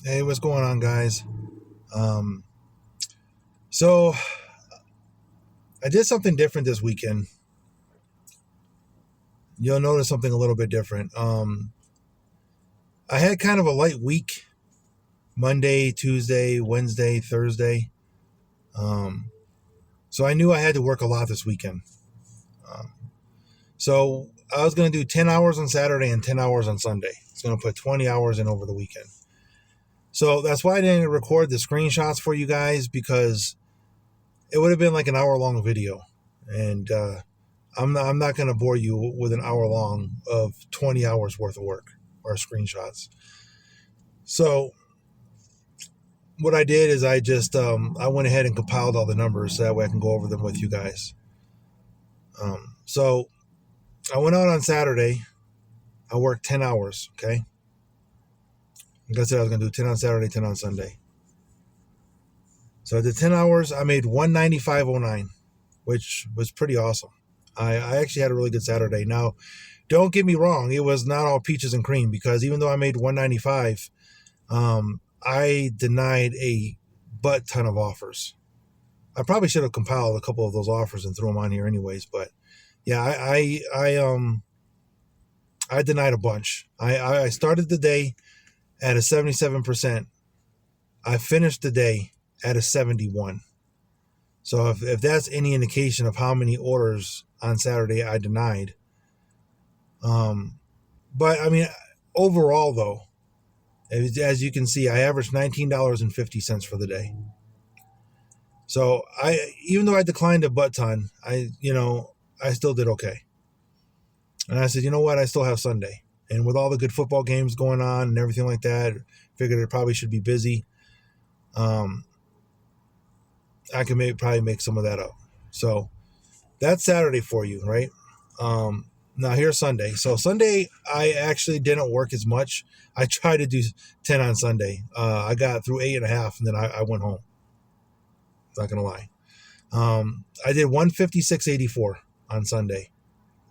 Hey, what's going on, guys? Um, so I did something different this weekend. You'll notice something a little bit different. I had kind of a light week: Monday, Tuesday, Wednesday, Thursday. Um, so I knew I had to work a lot this weekend. Um, so I was going to do 10 hours on Saturday and 10 hours on Sunday. It's going to put 20 hours in over the weekend. So that's why I didn't record the screenshots for you guys, because it would have been like an hour long video. And I'm not going to bore you with an hour long of 20 hours worth of work or screenshots. So what I did is I went ahead and compiled all the numbers so that way I can go over them with you guys. So I went out on Saturday. I worked 10 hours. Okay. Like I said, I was going to do 10 on Saturday, 10 on Sunday. So I did 10 hours. I made 195.09, which was pretty awesome. I actually had a really good Saturday. Now, don't get me wrong, it was not all peaches and cream, because even though I made 195, I denied a butt ton of offers. I probably should have compiled a couple of those offers and threw them on here anyways, but yeah, I denied a bunch. I started the day at a 77%. I finished the day at a 71. So if that's any indication of how many orders on Saturday I denied. But I mean, overall though, as you can see, I averaged $19.50 for the day. So even though I declined a butt ton, I still did okay. And I said, you know what? I still have Sunday. And with all the good football games going on and everything like that, figured it probably should be busy. I can probably make some of that up. So that's Saturday for you, right? Now here's Sunday. So Sunday, I actually didn't work as much. I tried to do 10 on Sunday. I got through 8.5, and then I went home. Not going to lie. I did 156.84 on Sunday,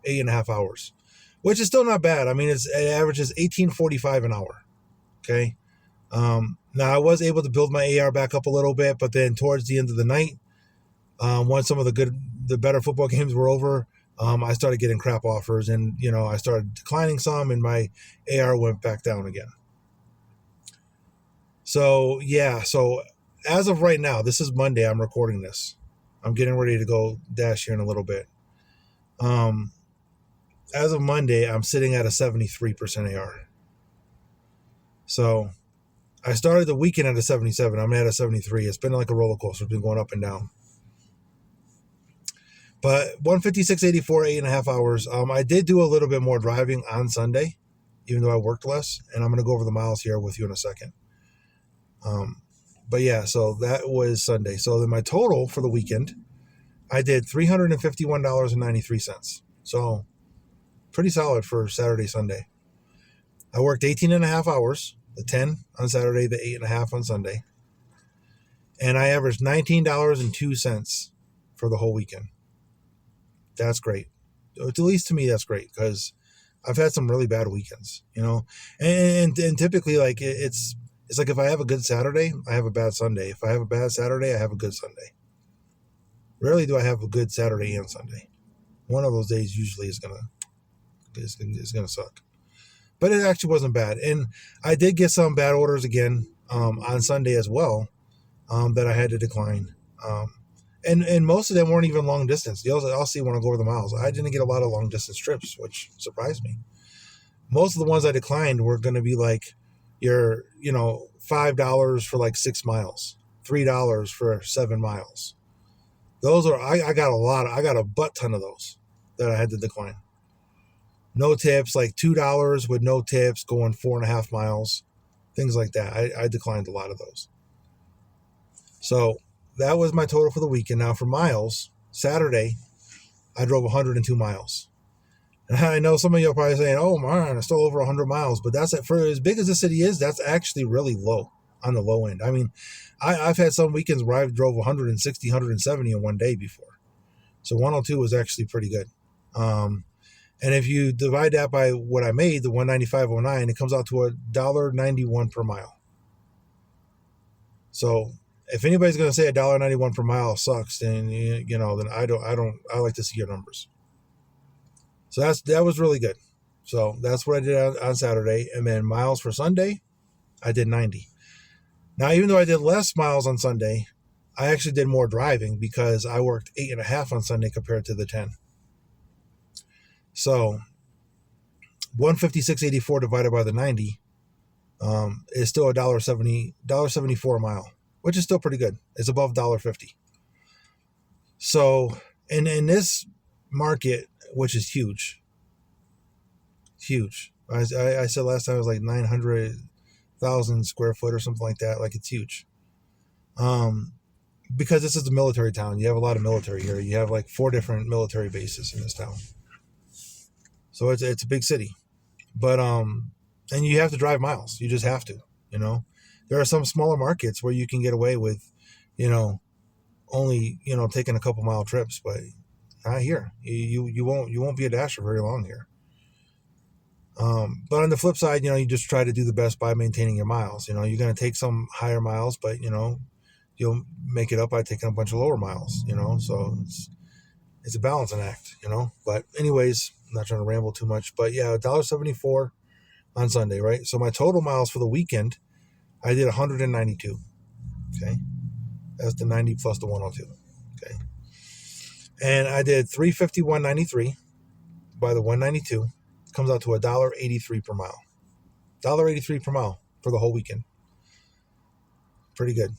8.5 hours, which is still not bad. I mean, it averages 18.45 an hour. Okay. Now I was able to build my AR back up a little bit, but then towards the end of the night, once some of the better football games were over, I started getting crap offers, and I started declining some, and my AR went back down again. So yeah, so as of right now, this is Monday. I'm recording this. I'm getting ready to go dash here in a little bit. As of Monday, I'm sitting at a 73% AR. So I started the weekend at a 77. I'm at a 73. It's been like a roller coaster. It's been going up and down. But 156.84, 8.5 hours. I did do a little bit more driving on Sunday, even though I worked less. And I'm going to go over the miles here with you in a second. But yeah, so that was Sunday. So then my total for the weekend, I did $351.93. So pretty solid for Saturday, Sunday. I worked 18.5 hours, the 10 on Saturday, the 8.5 on Sunday. And I averaged $19.02 for the whole weekend. That's great. At least to me, that's great, because I've had some really bad weekends, and typically, like, it's like, if I have a good Saturday, I have a bad Sunday. If I have a bad Saturday, I have a good Sunday. Rarely do I have a good Saturday and Sunday. One of those days usually is gonna suck. But it actually wasn't bad, and I did get some bad orders again on Sunday as well, that I had to decline. And most of them weren't even long distance. I'll see when I go over the miles. I didn't get a lot of long distance trips, which surprised me. Most of the ones I declined were going to be like your, $5 for like 6 miles, $3 for 7 miles. Those are, I got a butt ton of those that I had to decline. No tips, like $2 with no tips, going 4.5 miles, things like that. I declined a lot of those. So that was my total for the weekend. Now for miles, Saturday, I drove 102 miles. And I know some of you are probably saying, oh man, it's still over 100 miles. But that's, for as big as the city is, that's actually really low, on the low end. I mean, I've had some weekends where I've drove 160, 170 in one day before. So 102 was actually pretty good. And if you divide that by what I made, the 195.09, it comes out to $1.91 per mile. So if anybody's going to say $1.91 per mile sucks, then then I like to see your numbers. So that was really good. So that's what I did on Saturday, and then miles for Sunday, I did 90. Now, even though I did less miles on Sunday, I actually did more driving because I worked 8.5 on Sunday compared to the 10. So 156.84 divided by the 90 is still $1.74 a mile, which is still pretty good. It's above $1.50. So in this market, which is huge, I said last time it was like 900,000 square foot or something like that. Like, it's huge. Because this is a military town. You have a lot of military here. You have like 4 different military bases in this town. So it's a big city. But and you have to drive miles. You just have to, There are some smaller markets where you can get away with, only, taking a couple mile trips, but not here. You won't be a dasher very long here. But on the flip side, you just try to do the best by maintaining your miles. You're going to take some higher miles, but you'll make it up by taking a bunch of lower miles. So it's a balancing act. But anyways, I'm not trying to ramble too much. But yeah, $1.74 on Sunday, right? So my total miles for the weekend, I did 192. Okay, that's the 90 plus the 102. Okay, and I did 351.93 by the 192. Comes out to $1.83 per mile. $1.83 per mile for the whole weekend. Pretty good.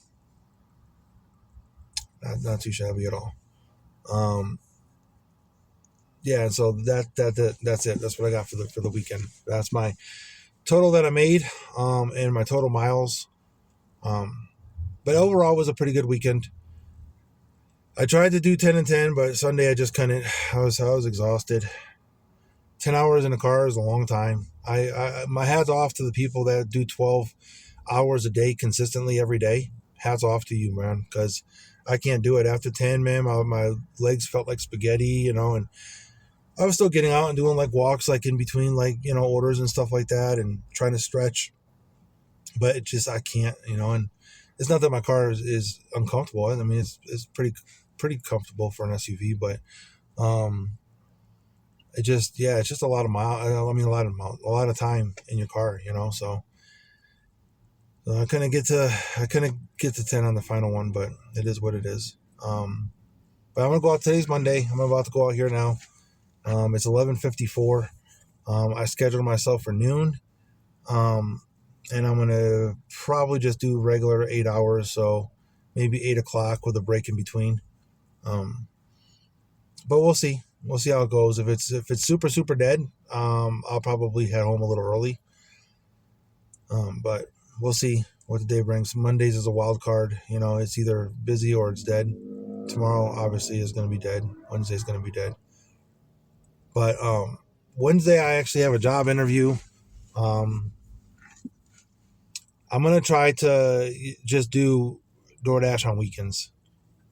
Not too shabby at all. Yeah, so that's it. That's what I got for the weekend. That's my total that I made, and my total miles. But overall, it was a pretty good weekend. I tried to do 10 and 10, but Sunday I just couldn't. I was exhausted. 10 hours in a car is a long time. I my hats off to the people that do 12 hours a day consistently every day. Hats off to you, man, because I can't do it. After 10, man, my legs felt like spaghetti, and I was still getting out and doing like walks, like in between, like, orders and stuff like that, and trying to stretch. But it just, I can't, and it's not that my car is uncomfortable. I mean, it's pretty comfortable for an SUV, but it's just a lot of a lot of time in your car, so I couldn't get to 10 on the final one, but it is what it is. But I'm gonna go out. Today's Monday. I'm about to go out here now. It's 11:54. I scheduled myself for noon, and I'm gonna probably just do regular 8 hours, so maybe 8 o'clock with a break in between. But we'll see. We'll see how it goes. If it's super dead, I'll probably head home a little early. But we'll see what the day brings. Mondays is a wild card. It's either busy or it's dead. Tomorrow obviously is going to be dead. Wednesday is going to be dead. But Wednesday I actually have a job interview. I'm going to try to just do DoorDash on weekends.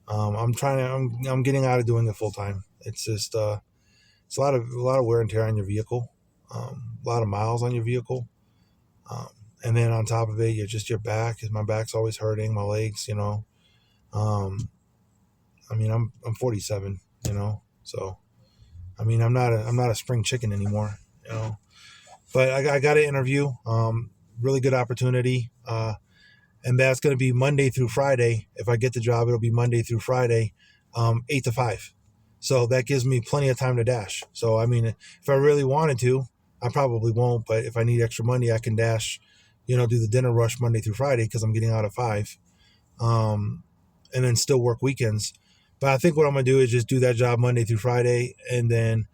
I'm getting out of doing it full time. It's just it's a lot of wear and tear on your vehicle, a lot of miles on your vehicle, and then on top of it, your back. My back's always hurting, my legs. I mean, I'm 47. So I mean, I'm not a spring chicken anymore. But I got an interview. Really good opportunity. And that's going to be Monday through Friday. If I get the job, it'll be Monday through Friday, 8 to 5. So that gives me plenty of time to dash. So, I mean, if I really wanted to, I probably won't. But if I need extra money, I can dash, do the dinner rush Monday through Friday because I'm getting out at 5, and then still work weekends. But I think what I'm going to do is just do that job Monday through Friday. And then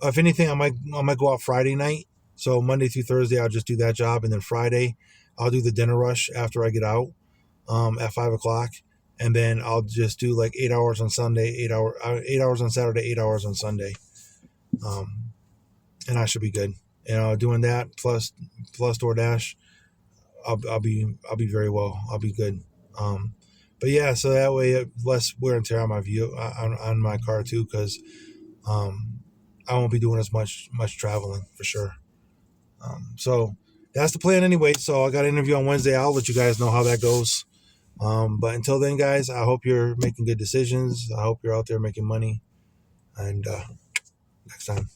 if anything, I might go out Friday night. So Monday through Thursday, I'll just do that job. And then Friday, I'll do the dinner rush after I get out at 5 o'clock. And then I'll just do like 8 hours on Sunday, 8 hours on Saturday, 8 hours on Sunday. And I should be good. Doing that plus DoorDash, I'll be very well. I'll be good. But yeah, so that way less wear and tear on my on my car too, because I won't be doing as much traveling for sure. So that's the plan anyway. So I got an interview on Wednesday. I'll let you guys know how that goes. But until then, guys, I hope you're making good decisions. I hope you're out there making money. And next time.